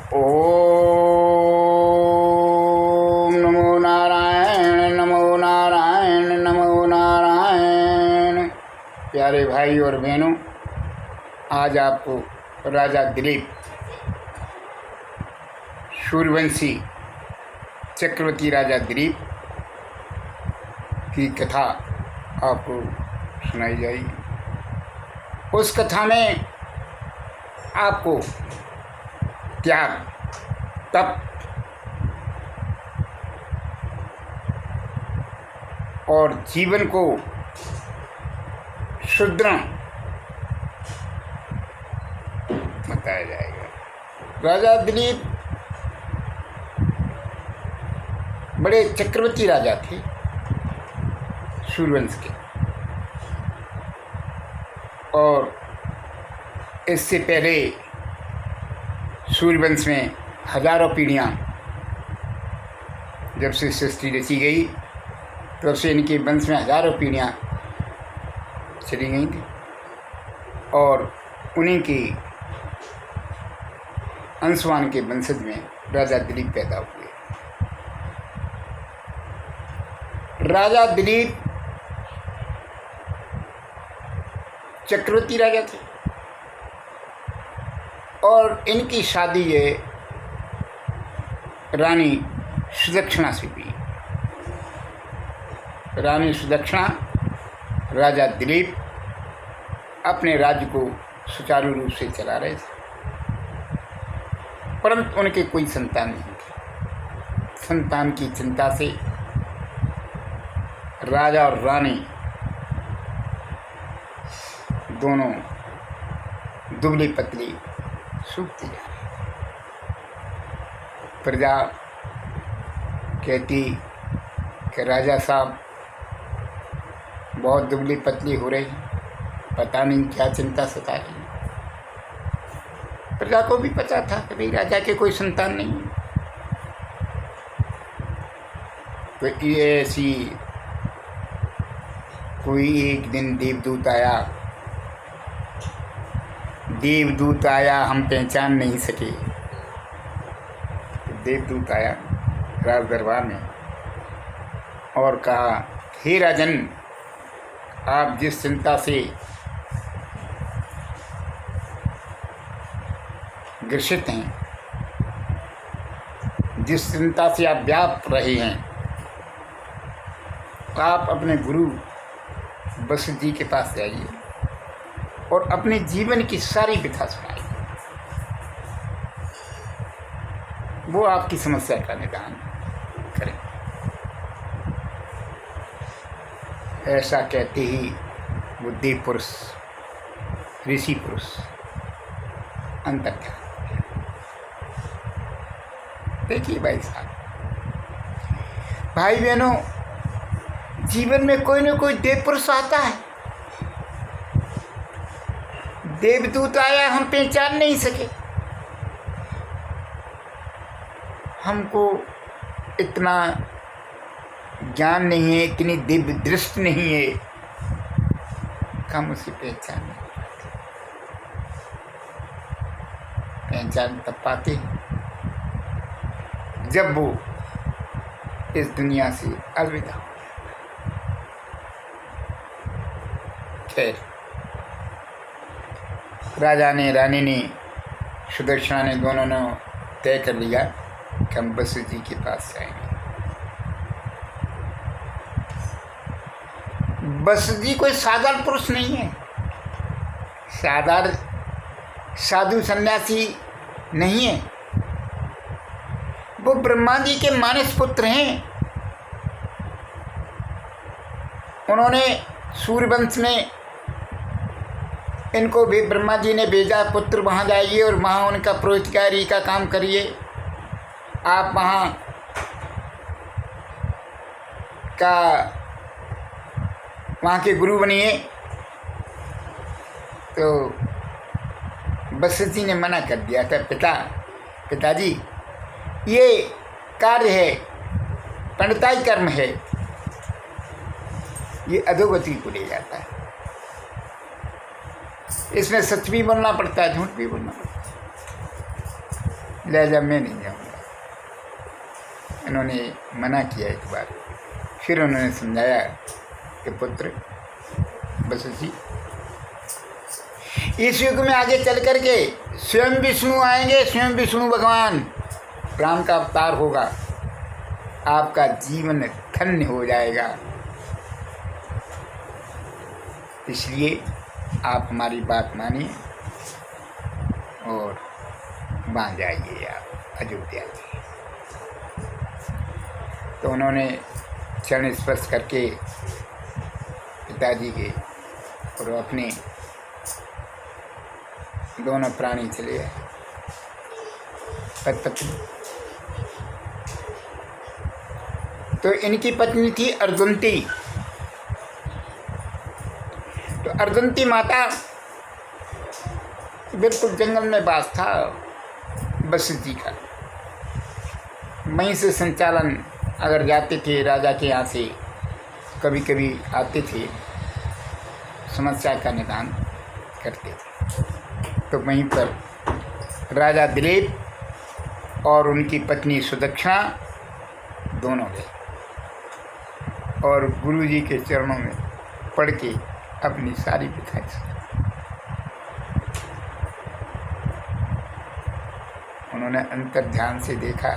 ओम नमो नारायण नमो नारायण नमो नारायण। प्यारे भाई और बहनों, आज आपको राजा दिलीप सूर्यवंशी चक्रवर्ती राजा दिलीप की कथा आपको सुनाई जाएगी। उस कथा में आपको त्याग, तप और जीवन को सुदृढ़ बताया जाएगा। राजा दिलीप बड़े चक्रवर्ती राजा थे सूर्यवंश के, और इससे पहले सूर्यवंश में हजारों पीढ़ियाँ, जब से सृष्टि रची गई तब से इनके वंश में हजारों पीढ़ियाँ चली गई थी, और उन्हीं के अंशवान के वंशज में राजा दिलीप पैदा हुए। राजा दिलीप चक्रवर्ती राजा थे और इनकी शादी है रानी सुदक्षिणा से हुई। रानी सुदक्षिणा राजा दिलीप अपने राज्य को सुचारू रूप से चला रहे थे, परंतु उनके कोई संतान नहीं थी। संतान की चिंता से राजा और रानी दोनों दुबली पतली सूखती जा रही। प्रजा कहती कि राजा साहब बहुत दुबली पतली हो रही, पता नहीं क्या चिंता सता रही। प्रजा को भी पता था कि भाई राजा के कोई संतान नहीं है। तो ये ऐसी कोई एक दिन देवदूत आया, हम पहचान नहीं सके। देवदूत आया राज दरबार में और कहा, हे राजन, आप जिस चिंता से ग्रसित हैं, जिस चिंता से आप व्याप्त रहे हैं, आप अपने गुरु वशिष्ठ जी के पास जाइए और अपने जीवन की सारी व्यथा सुनाइए। वो आपकी समस्या का निदान करें। ऐसा कहते ही वो देव पुरुष, ऋषि पुरुष अंतर्ध्यान। देखिए भाई साहब, भाई बहनों, जीवन में कोई ना कोई देव पुरुष आता है। देवदूत आया, हम पहचान नहीं सके। हमको इतना ज्ञान नहीं है, इतनी दिव्य दृष्टि नहीं है, हम उसे पहचान नहीं पाते। पहचान तब पाते जब वो इस दुनिया से अलविदा हो। खैर, राजा ने, रानी ने, सुदक्षिणा ने, दोनों ने तय कर लिया कि हम वशिष्ठ जी के पास जाएंगे। वशिष्ठ जी कोई साधारण पुरुष नहीं है, साधारण साधु सन्यासी नहीं है। वो ब्रह्मा जी के मानस पुत्र हैं। उन्होंने सूर्यवंश में इनको भी ब्रह्मा जी ने भेजा, पुत्र वहाँ जाइए और वहाँ उनका पुरोहितकारी का काम करिए, आप वहाँ के गुरु बनिए। तो वशिष्ठ जी ने मना कर दिया था, पिताजी ये कार्य है, पंडिताई कर्म है, ये अधोगति को ले जाता है। इसमें सच भी बोलना पड़ता है, झूठ भी बोलना पड़ता है। लिहाजा मैं नहीं जाऊँगा। इन्होंने मना किया एक बार, फिर उन्होंने समझाया कि पुत्र वशिष्ठ जी, इस युग में आगे चल कर के स्वयं विष्णु आएंगे, स्वयं विष्णु भगवान राम का अवतार होगा, आपका जीवन धन्य हो जाएगा। इसलिए आप हमारी बात मानिए और वहाँ जाइए आप अयोध्या जी। तो उन्होंने चरण स्पर्श करके पिताजी के और अपने दोनों प्राणी चले आए पत्नी। तो इनकी पत्नी थी अर्जुनती। तो अर्जुनती माता बिल्कुल जंगल में वास था वशिष्ठ जी का। वहीं से संचालन अगर जाते थे राजा के यहाँ से, कभी कभी आते थे, समस्या का निदान करते थे। तो वहीं पर राजा दिलीप और उनकी पत्नी सुदक्षिणा दोनों गए और गुरु जी के चरणों में पढ़ के अपनी सारी पिताई से उन्होंने अंतर ध्यान से देखा।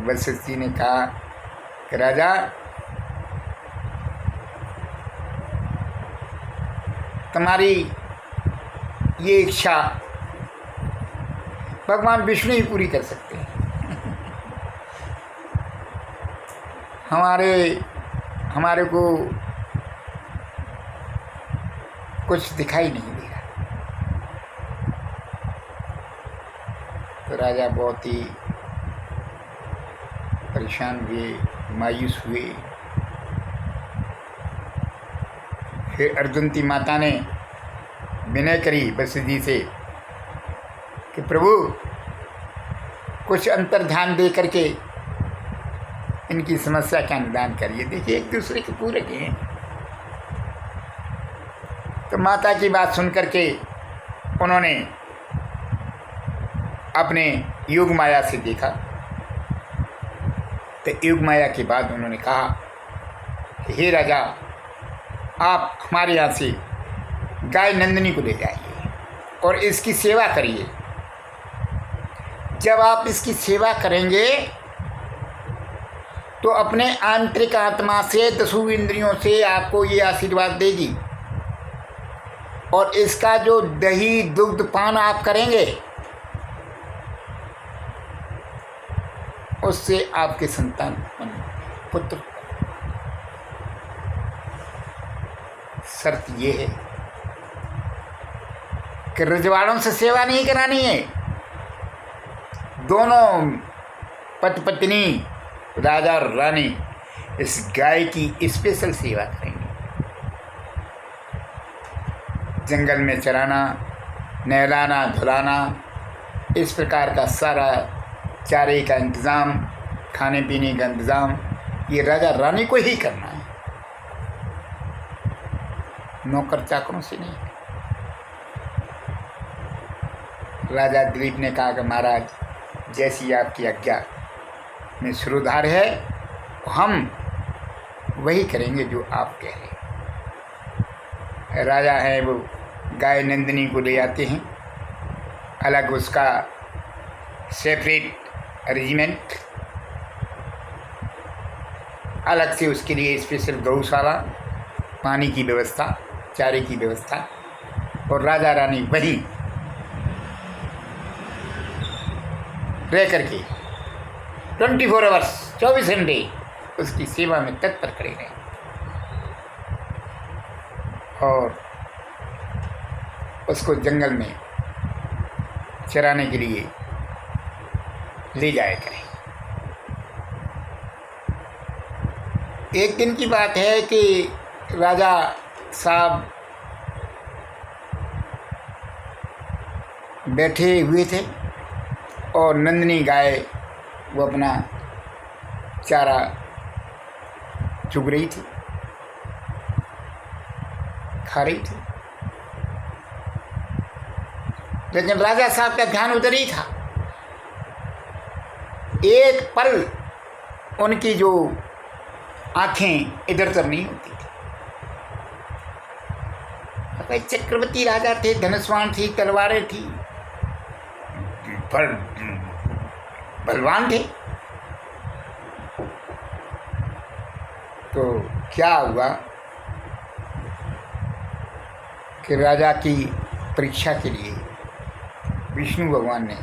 वशिष्ठ जी ने कहा कि राजा, तुम्हारी ये इच्छा भगवान विष्णु ही पूरी कर सकते हैं। हमारे को कुछ दिखाई नहीं दे रहा। तो राजा बहुत ही परेशान हुए, मायूस हुए। फिर अर्जुनती माता ने विनय करी वशिष्ठ जी से कि प्रभु कुछ अंतर्ध्यान दे करके इनकी समस्या का निदान करिए। देखिए एक दूसरे के पूरक हैं। तो माता की बात सुन करके उन्होंने अपने योग माया से देखा। तो योग माया के बाद उन्होंने कहा कि हे राजा, आप हमारे यहाँ से गाय नंदिनी को ले जाइए और इसकी सेवा करिए। जब आप इसकी सेवा करेंगे तो अपने आंतरिक आत्मा से, दसों इंद्रियों से आपको ये आशीर्वाद देगी। और इसका जो दही दुग्ध पान आप करेंगे उससे आपके संतान पुत्र। शर्त ये है कि रजवाड़ों से सेवा नहीं करानी है। दोनों पति पत्नी, राजा और रानी इस गाय की स्पेशल सेवा करेंगे। जंगल में चराना, नहलाना, धुलाना, इस प्रकार का सारा चारे का इंतज़ाम, खाने पीने का इंतज़ाम ये राजा रानी को ही करना है, नौकर चाकरों से नहीं। राजा दिलीप ने कहा कि महाराज, जैसी आपकी आज्ञा में श्रोधार है, हम वही करेंगे जो आप कह रहे हैं। राजा है वो गाय नंदिनी को ले आते हैं, अलग उसका सेपरेट अरेंजमेंट, अलग से उसके लिए स्पेशल गौशाला, पानी की व्यवस्था, चारे की व्यवस्था। और राजा रानी वहीं रह करके 24 आवर्स 24 घंटे उसकी सेवा में तत्पर खड़े रहे। और उसको जंगल में चराने के लिए ले जाया करें। एक दिन की बात है कि राजा साहब बैठे हुए थे और नंदिनी गाय वो अपना चारा चुग रही थी, खा रही थी। लेकिन राजा साहब का ध्यान उधर ही था। एक पल उनकी जो आंखें इधर उधर नहीं होती थी। भाई चक्रवर्ती राजा थे, धनुष्वान थी, तलवारें थी, पर बलवान थे। तो क्या हुआ कि राजा की परीक्षा के लिए विष्णु भगवान ने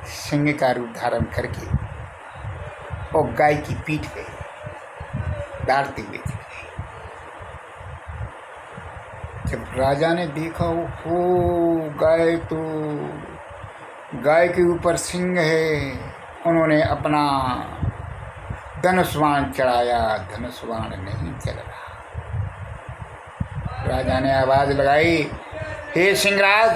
सिंह का रूप धारण करके और गाय की पीठ पे डालते हुए थे। जब राजा ने देखा, हो गाय के ऊपर सिंह है, उन्होंने अपना धनुष्वाण चढ़ाया, धनुष्वाण नहीं चल रहा। राजा ने आवाज लगाई, हे सिंहराज,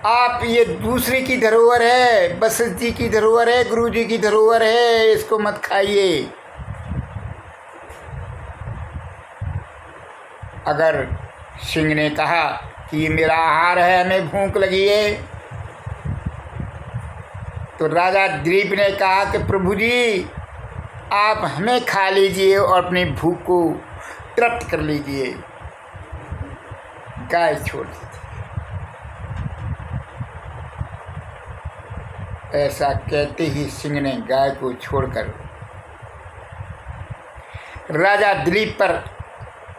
आप ये दूसरे की धरोहर है, वशिष्ठ जी की धरोहर है, गुरु जी की धरोहर है, इसको मत खाइए। अगर सिंह ने कहा कि ये मेरा आहार है, हमें भूख लगी है, तो राजा दिलीप ने कहा कि प्रभु जी आप हमें खा लीजिए और अपनी भूख को तृप्त कर लीजिए, गाय छोड़ दीजिए। ऐसा कहते ही सिंह ने गाय को छोड़कर राजा दिलीप पर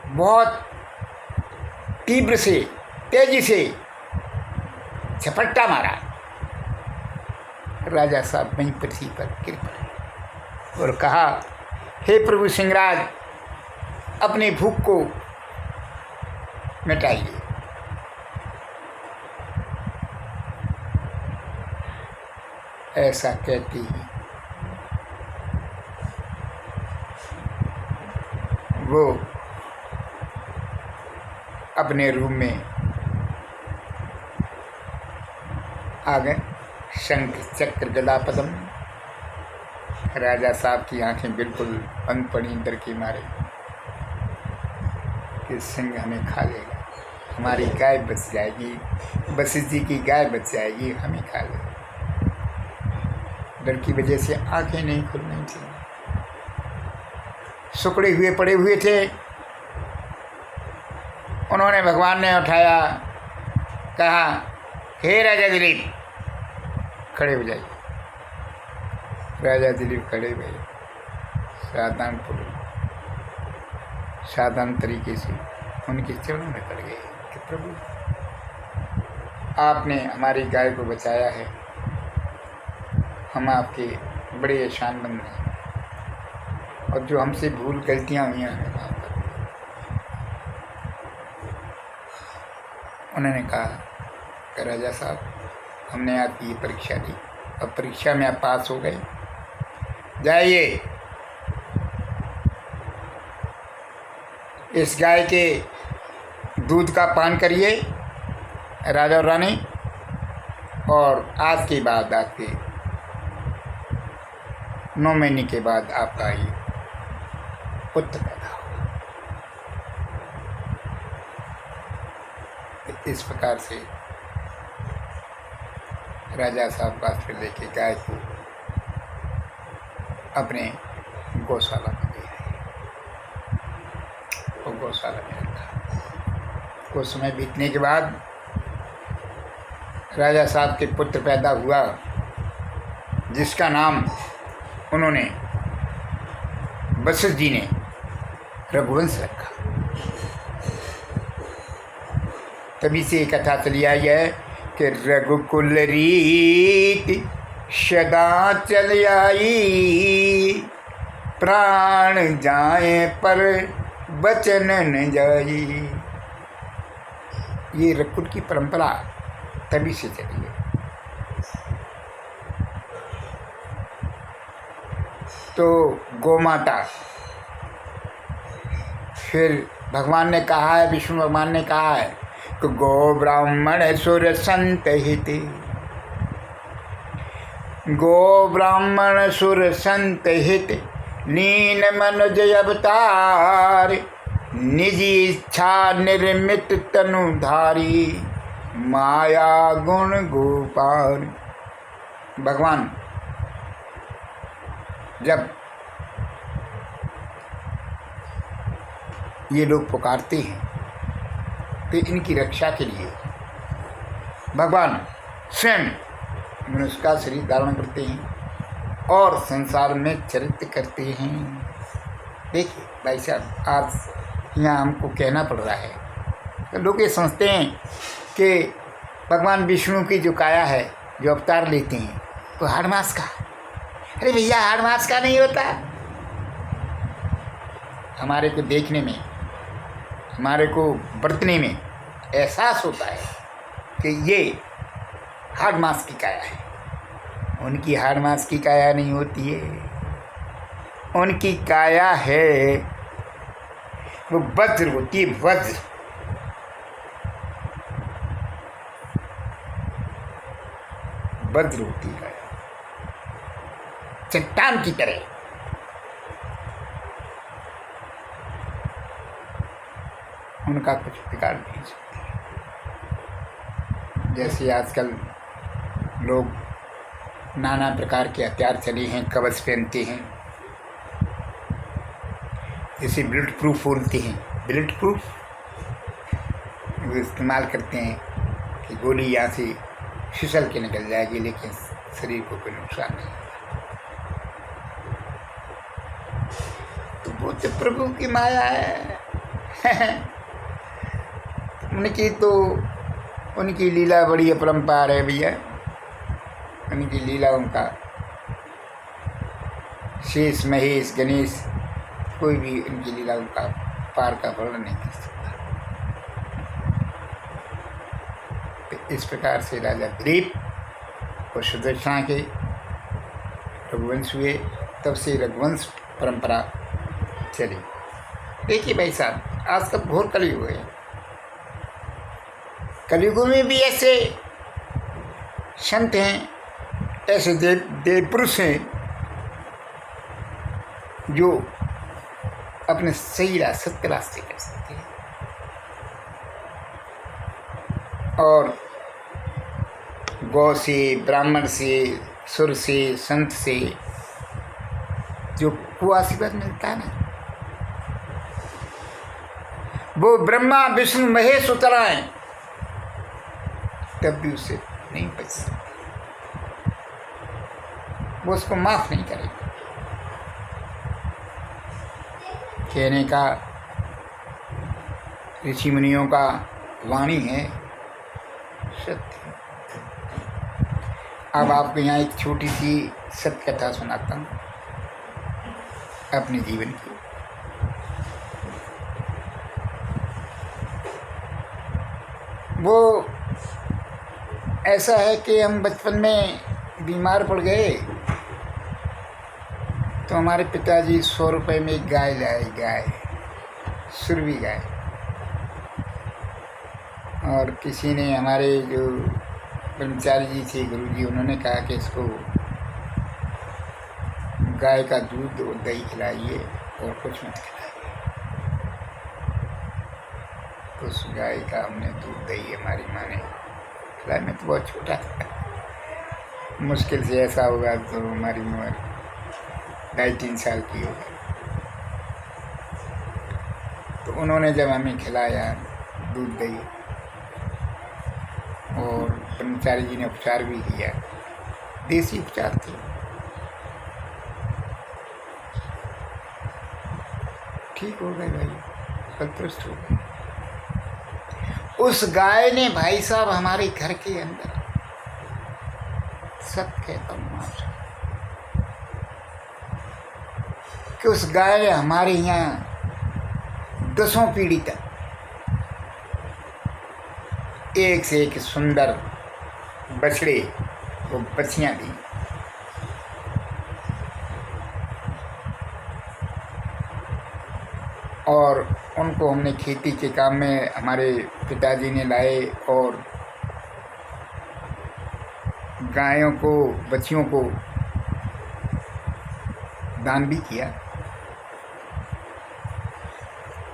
बहुत तीव्र से, तेजी से झपट्टा मारा। राजा साहब वहीं पृथ्वी पर गिर पड़े और कहा, हे प्रभु सिंहराज, अपनी भूख को मिटाइए। ऐसा कहती ही वो अपने रूम में आ गए। शंख चक्र गदा पद्म। राजा साहब की आंखें बिल्कुल बंद पड़ी डर के मारे कि सिंह हमें खा लेगा, हमारी गाय बच जाएगी, वशिष्ठ जी की गाय बच जाएगी, हमें खा लेगा। डर की वजह से आंखें नहीं खुल रही थी, सुकड़े हुए पड़े हुए थे। उन्होंने, भगवान ने उठाया, कहा, हे राजा दिलीप खड़े हो जाइए। राजा दिलीप खड़े हुए, साधारण तरीके से उनके चरणों में पड़ गए कि प्रभु आपने हमारी गाय को बचाया है, हम आपके बड़े एहसानमंद हैं, और जो हमसे भूल गलतियाँ हुई हैं हमें माफ कर दीजिए। उन्होंने कहा कि राजा साहब, हमने आपकी ये परीक्षा दी, अब परीक्षा में आप पास हो गए, जाइए इस गाय के दूध का पान करिए राजा और रानी, और आज के बाद, आपके 9 महीने के बाद आपका ये पुत्र पैदा होगा। इस प्रकार से राजा साहब पास फिर लेके गाय को अपने गौशाला में ले आए और गौशाला में रखा। कुछ समय बीतने के बाद राजा साहब के पुत्र पैदा हुआ, जिसका नाम उन्होंने, वशिष्ठ जी ने, रघुवंश रखा। तभी से कथा चली आई है कि रघुकुल रीत सदा चल आई, प्राण जाए पर बचन न जाई। ये रघुकुल की परंपरा तभी से चली है। तो गोमाता, फिर भगवान ने कहा है, विष्णु भगवान ने कहा है कि गो ब्राह्मण सुर संत हित, गो ब्राह्मण सुर संत हित, लीन मनुज अवतार, निजी इच्छा निर्मित तनुधारी। माया गुण गोपाल। भगवान जब ये लोग पुकारते हैं तो इनकी रक्षा के लिए भगवान स्वयं मनुष्य का शरीर धारण करते हैं और संसार में चरित्र करते हैं। देखिए भाई साहब, आज यहाँ हमको कहना पड़ रहा है तो लोग ये समझते हैं कि भगवान विष्णु की जो काया है, जो अवतार लेते हैं, तो हाड़ मास का। अरे भैया, हाड़ मास का नहीं होता। हमारे को देखने में, हमारे को बरतने में एहसास होता है कि ये हाड़ मास की काया है। उनकी हाड़ मास की काया नहीं होती है। उनकी काया है वो वज्र होती है, वज्र। वज्र होती है, चट्टान की तरह। उनका कुछ बिगाड़ नहीं सकते। जैसे आजकल लोग नाना प्रकार के हथियार चले हैं, कवच पहनते हैं, जैसे बुलेट प्रूफ बोलते हैं, बुलेट प्रूफ वो इस्तेमाल करते हैं कि गोली यहाँ से फिसल के निकल जाएगी लेकिन शरीर को कोई नुकसान नहीं। तो वो तो प्रभु की माया है। उनकी लीला बड़ी अपरंपार है भैया। उनकी लीला, उनका शेष, महेश, गणेश, कोई भी उनकी लीला उनका पार का वर्णन नहीं कर सकता। तो इस प्रकार से राजा दिलीप और सुदर्शना के रघुवंश हुए, तब से रघुवंश परंपरा चली। देखिए भाई साहब, आज का घोर कलयुग है। कलयुग में भी ऐसे संत हैं, ऐसे देव पुरुष हैं जो अपने सही सत्य रास्ते कर सकते हैं और गौ से, ब्राह्मण से, सुर से, संत से जो आशीर्वाद मिलता है ना, वो ब्रह्मा विष्णु महेश उतर आए तब भी उससे नहीं बच सकते। वो उसको माफ नहीं करेगा। कहने का ऋषि मुनियों का वाणी है, सत्य। अब आपको यहाँ एक छोटी सी सत्य कथा सुनाता हूँ अपने जीवन की। वो ऐसा है कि हम बचपन में बीमार पड़ गए तो हमारे पिताजी 100 रुपये में एक गाय लाए, गाय, सुरवी गाय। और किसी ने, हमारे जो ब्रह्मचारी जी थे, गुरुजी, उन्होंने कहा कि इसको गाय का दूध और दही खिलाइए और कुछ मत खिलाइए। तो उस गाय का हमने दूध दही हमारी माँ ने खिलाया। मैं तो बहुत छोटा था, मुश्किल से ऐसा होगा तो हमारी उम्र 2.5-3 साल की हो गई। तो उन्होंने जब हमें खिलाया दूध दही और ब्रह्मचारी जी ने उपचार भी किया, देसी उपचार थे, ठीक हो गए भाई, संतुष्ट हो गए। उस गाय ने भाई साहब हमारे घर के अंदर, सब कहता हूँ आपसे, कि उस गाय ने हमारे यहाँ 10 पीढ़ी तक एक से एक सुंदर बछड़े वो बछियाँ दी। और उनको हमने खेती के काम में हमारे पिताजी ने लाए और गायों को, बच्चियों को दान भी किया।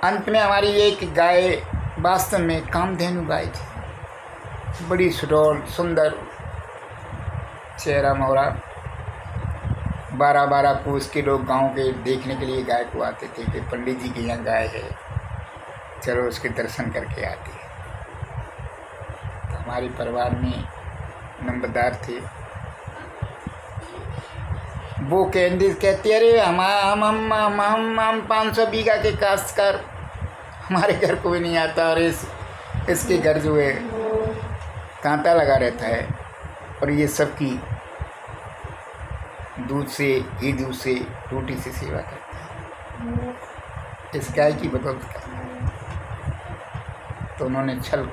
अंत में हमारी एक गाय वास्तव में कामधेनु गाय थी। बड़ी सुडौल सुंदर चेहरा मोहरा। 12-12 कोस के लोग गांव के देखने के लिए गाय को आते थे कि पंडित जी के यहाँ गाय है, चलो उसके दर्शन करके आते हैं। तो हमारे परिवार में नंबरदार थे, वो कहती अरे हम 500 बीघा के काश्तकार, हमारे घर को भी नहीं आता, और इसके घर जो है कांटा लगा रहता है, और ये सबकी दूध से रोटी से सेवा करता है, इस गाय की बदौलत करता है। तो उन्होंने छल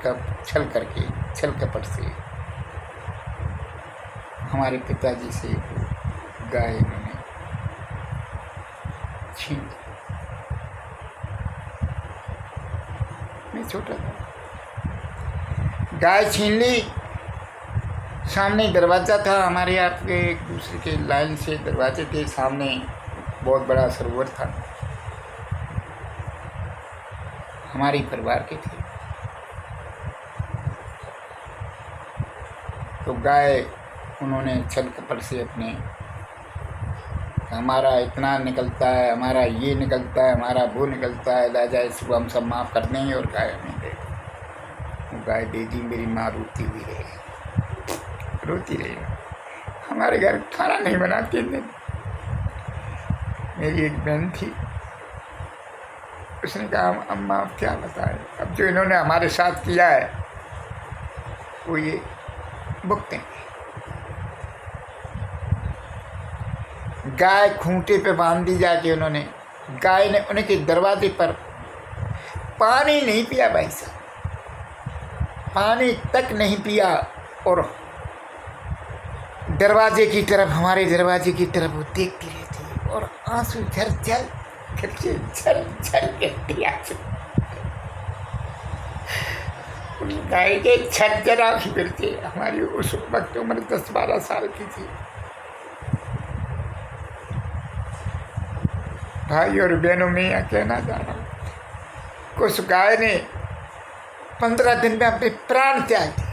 कपट से हमारे पिताजी से गाय उन्होंने छीन ली। मैं छोटा था, गाय छीन ली। सामने दरवाज़ा था हमारे, यहाँ के एक दूसरे के लाइन से दरवाजे थे, सामने बहुत बड़ा सरोवर था, हमारे परिवार के थे। तो गाय उन्होंने छल कपट से अपने, हमारा इतना निकलता है, हमारा ये निकलता है, हमारा वो निकलता है, राजा इसको हम सब माफ़ कर देंगे, और गाय हमें दे दो। वो गाय दे दी। मेरी माँ रोती रही। हमारे घर खाना नहीं बना 3 दिन। मेरी एक बहन थी, उसने कहा अम्मा आप क्या बताएं, अब जो इन्होंने हमारे साथ किया है वो ये भुगतेंगे। गाय खूंटे पे बांध दी जाके उन्होंने, गाय ने उनके दरवाजे पर पानी नहीं पिया भाई साहब, पानी तक नहीं पिया, और दरवाजे की तरफ, हमारे दरवाजे की तरफ वो देखती रहती, और आंसू झल गिरती आंसू। गाय के झर आंसू गिरते। हमारी उस वक्त उम्र 10-12 साल की थी। भाई और बहनों में यह कहना चाह रहा हूँ, उस गाय ने 15 दिन में अपने प्राण त्याग दिए।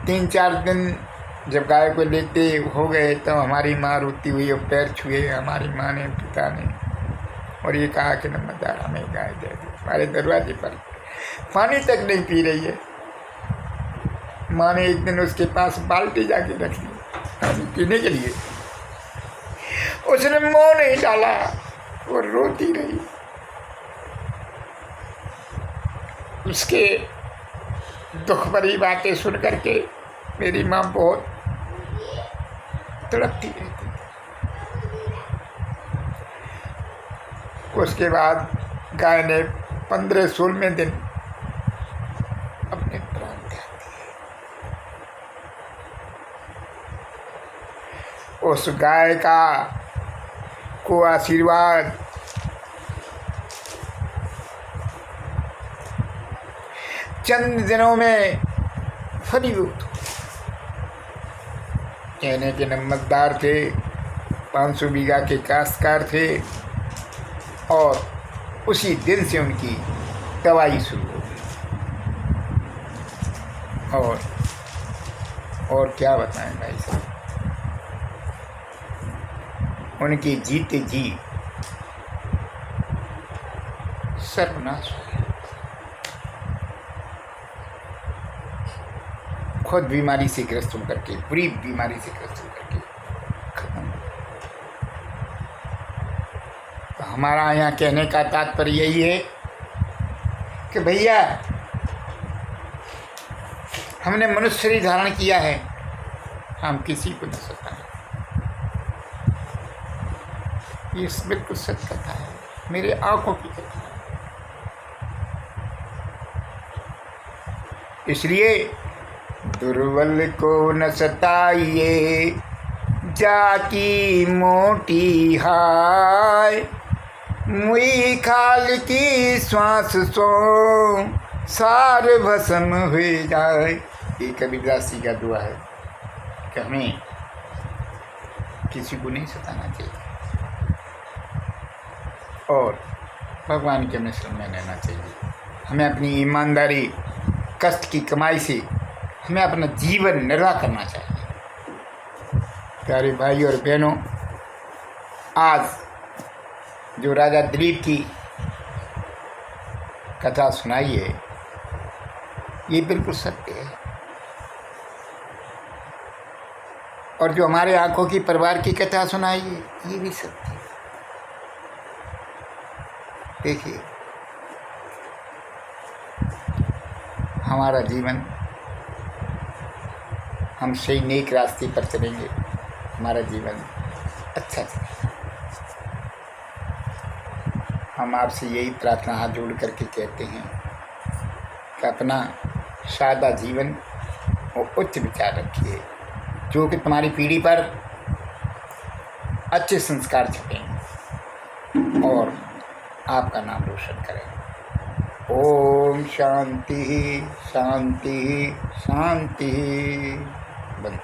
तीन 4 दिन जब गाय को लेते हो गए तो हमारी माँ रोती हुई और पैर छुए हमारी माँ ने, पिता ने, और ये कहा कि नंबरदार हमें गाय दे दो। हमारे दरवाजे पर पानी तक नहीं पी रही है। माँ ने एक दिन उसके पास बाल्टी जाके रख दी पानी पीने के लिए, उसने मुँह नहीं डाला, वो रोती रही। उसके दुख भरी बातें सुन करके मेरी माँ बहुत तड़पती रहती। उसके बाद गाय ने 15-16वें दिन अपने प्राण त्याग दिए। उस गाय को आशीर्वाद चंद दिनों में फलीभूत। कहने के नंबरदार थे, 500 बीघा के काश्तकार थे, और उसी दिन से उनकी दवाई शुरू हो गई। और क्या बताएं भाई साहब, उनके जीते जी सर्वनाश हो गया। खुद बीमारी से ग्रस्त होकर के, बुरी बीमारी से ग्रस्त होकर के खत्म। तो हमारा यहाँ कहने का तात्पर्य यही है कि भैया हमने मनुष्य शरीर धारण किया है, हम किसी को न सताएं। ये बिल्कुल सच कथा है, मेरे आंखों की कथा है। इसलिए दुर्बल को न सताइए, जाकी मोटी हाय, मुई खाल की श्वास सो सार भस्म हुए जाए। ये कबीरदास जी का दुआ है कि हमें किसी को नहीं सताना चाहिए। और भगवान के मिश्रण में रहना चाहिए। हमें अपनी ईमानदारी कष्ट की कमाई से हमें अपना जीवन निर्वाह करना चाहिए। प्यारे भाई और बहनों, आज जो राजा दिलीप की कथा सुनाई है ये बिल्कुल सत्य है, और जो हमारे आंखों की परिवार की कथा सुनाई है ये भी सत्य है। देखिए, हमारा जीवन हम सही नेक रास्ते पर चलेंगे, हमारा जीवन अच्छा चलेगा। हम आपसे यही प्रार्थना हाथ जोड़ करके कहते हैं कि अपना सादा जीवन और उच्च विचार रखिए, जो कि तुम्हारी पीढ़ी पर अच्छे संस्कार छपेंगे और आपका नाम रोशन करें। ओम शांति शांति शांति। बंद।